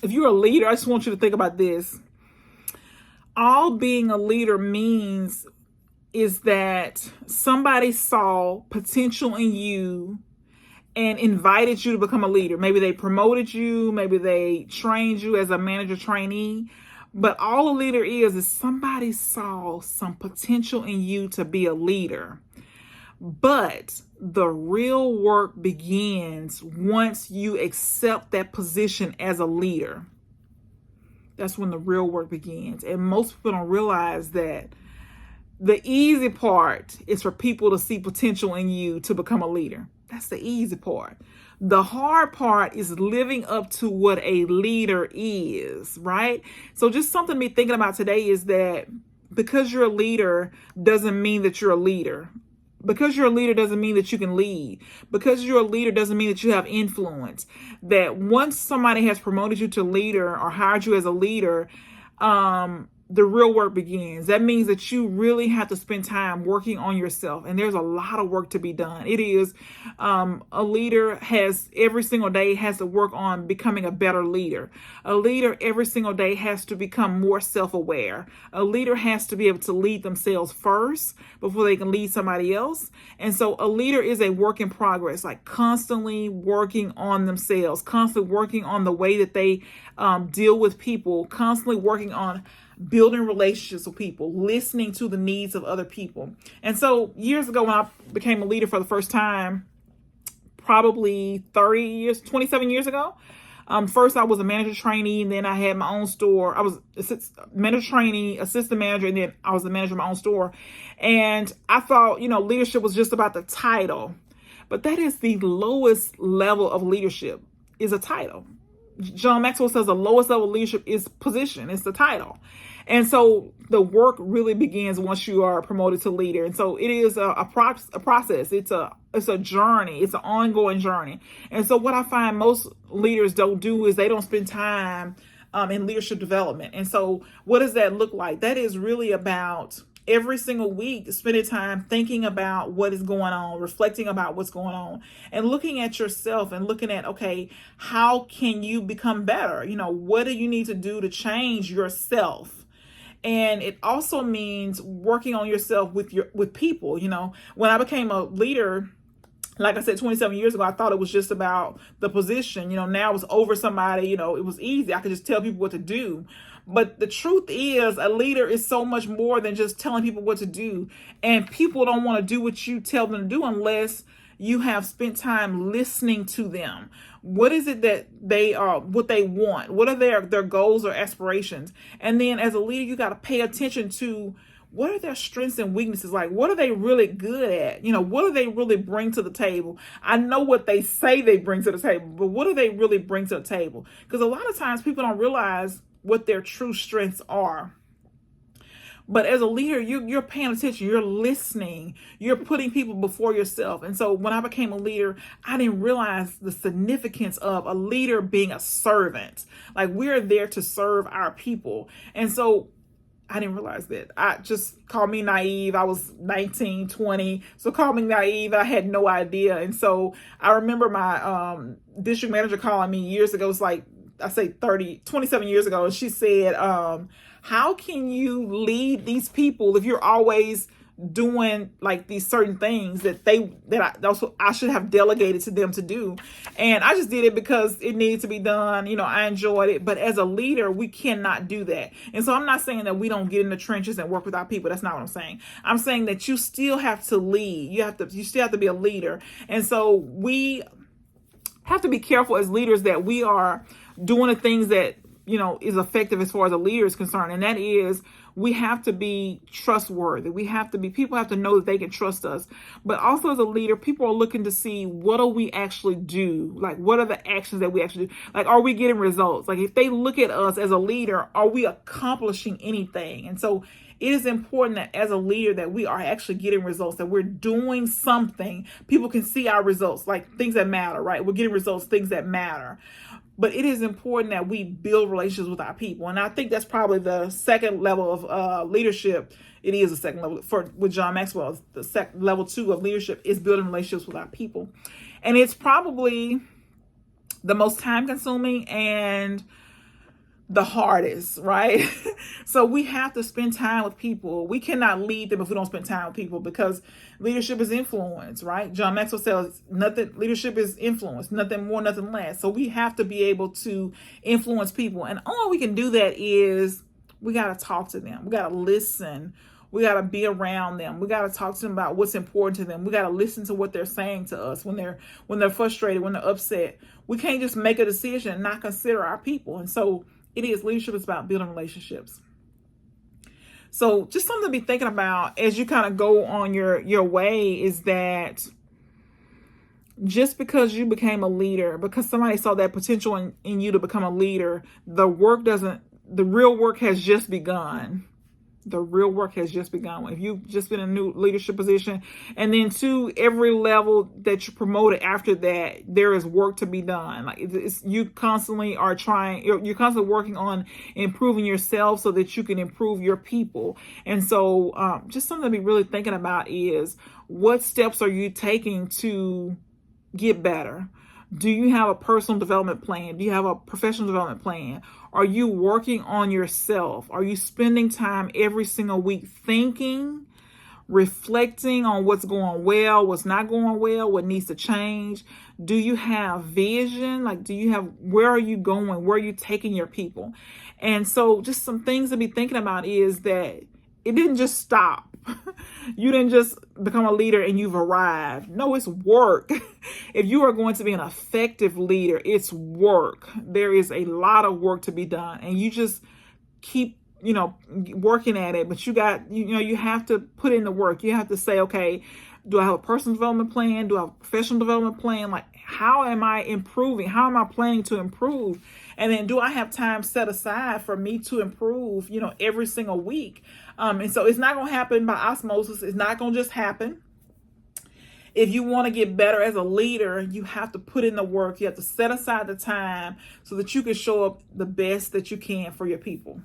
if you're a leader, I just want you to think about this. All being a leader means is that somebody saw potential in you and invited you to become a leader. Maybe they promoted you, maybe they trained you as a manager trainee. But all a leader is somebody saw some potential in you to be a leader. But the real work begins once you accept that position as a leader. That's when the real work begins. And most people don't realize that the easy part is for people to see potential in you to become a leader. That's the easy part. The hard part is living up to what a leader is, right? So just something to be thinking about today is that because you're a leader doesn't mean that you're a leader. Because you're a leader doesn't mean that you can lead. Because you're a leader doesn't mean that you have influence. That once somebody has promoted you to leader or hired you as a leader, the real work begins. That means that you really have to spend time working on yourself. And there's a lot of work to be done. It is, a leader has every single day has to work on becoming a better leader. A leader every single day has to become more self-aware. A leader has to be able to lead themselves first before they can lead somebody else. And so a leader is a work in progress, like constantly working on themselves, constantly working on the way that they deal with people, constantly working on building relationships with people, listening to the needs of other people. And so years ago when I became a leader for the first time, probably 27 years ago, first I was a manager trainee, and then I had my own store. I was manager trainee, assistant manager, and then I was the manager of my own store. And I thought, leadership was just about the title. But that is the lowest level of leadership, is a title. John Maxwell says the lowest level of leadership is position. It's the title. And so the work really begins once you are promoted to leader. And so it is a process. It's a journey. It's an ongoing journey. And so what I find most leaders don't do is they don't spend time in leadership development. And so what does that look like? That is really about every single week spending time thinking about what is going on, reflecting about what's going on, and looking at yourself and looking at, okay, how can you become better? What do you need to do to change yourself? And it also means working on yourself with people. When I became a leader, like I said, 27 years ago, I thought it was just about the position. Now it's over somebody. It was easy. I could just tell people what to do. But the truth is, a leader is so much more than just telling people what to do. And people don't want to do what you tell them to do unless you have spent time listening to them. What is it that they are, what they want? What are their goals or aspirations? And then as a leader, you got to pay attention to what are their strengths and weaknesses? Like, what are they really good at? What do they really bring to the table? I know what they say they bring to the table, but what do they really bring to the table? Because a lot of times people don't realize what their true strengths are. But as a leader, you're paying attention, you're listening, you're putting people before yourself. And so when I became a leader, I didn't realize the significance of a leader being a servant. Like, we're there to serve our people. And so I didn't realize that. I just call me naive. I was 19, 20. So call me naive. I had no idea. And so I remember my district manager calling me years ago. It's like, I say 27 years ago. And she said, how can you lead these people if you're always doing like these certain things that I should have delegated to them to do? And I just did it because it needed to be done. I enjoyed it. But as a leader, we cannot do that. And so I'm not saying that we don't get in the trenches and work with our people. That's not what I'm saying. I'm saying that you still have to lead. You still have to be a leader. And so we have to be careful as leaders that we are doing the things that is effective as far as a leader is concerned. And that is, we have to be trustworthy. People have to know that they can trust us. But also as a leader, people are looking to see, what do we actually do? Like, what are the actions that we actually do? Like, are we getting results? Like, if they look at us as a leader, are we accomplishing anything? And so it is important that as a leader that we are actually getting results, that we're doing something. People can see our results, like things that matter, right? We're getting results, things that matter. But it is important that we build relationships with our people. And I think that's probably the second level of leadership. It is the second level with John Maxwell. The level 2 of leadership is building relationships with our people. And it's probably the most time consuming and the hardest, right? So we have to spend time with people. We cannot lead them if we don't spend time with people, because leadership is influence, right? John Maxwell says leadership is influence, nothing more, nothing less. So we have to be able to influence people. And all we can do that is we got to talk to them. We got to listen. We got to be around them. We got to talk to them about what's important to them. We got to listen to what they're saying to us when they're frustrated, when they're upset. We can't just make a decision and not consider our people. And so leadership is about building relationships. So just something to be thinking about as you kind of go on your way is that just because you became a leader, because somebody saw that potential in you to become a leader, the real work has just begun. The real work has just begun. If you've just been in a new leadership position, and then to every level that you promoted after that, there is work to be done. Like you constantly are you're constantly working on improving yourself so that you can improve your people. And so just something to be really thinking about is, what steps are you taking to get better? Do you have a personal development plan? Do you have a professional development plan? Are you working on yourself? Are you spending time every single week thinking, reflecting on what's going well, what's not going well, what needs to change? Do you have vision? Like, where are you going? Where are you taking your people? And so just some things to be thinking about is that it didn't just stop. You didn't just become a leader and you've arrived. No, it's work. If you are going to be an effective leader, it's work. There is a lot of work to be done, and you just keep, working at it. But you have to put in the work. You have to say, okay, do I have a personal development plan? Do I have a professional development plan? Like, how am I improving? How am I planning to improve? And then do I have time set aside for me to improve, every single week? And so it's not going to happen by osmosis. It's not going to just happen. If you want to get better as a leader, you have to put in the work. You have to set aside the time so that you can show up the best that you can for your people.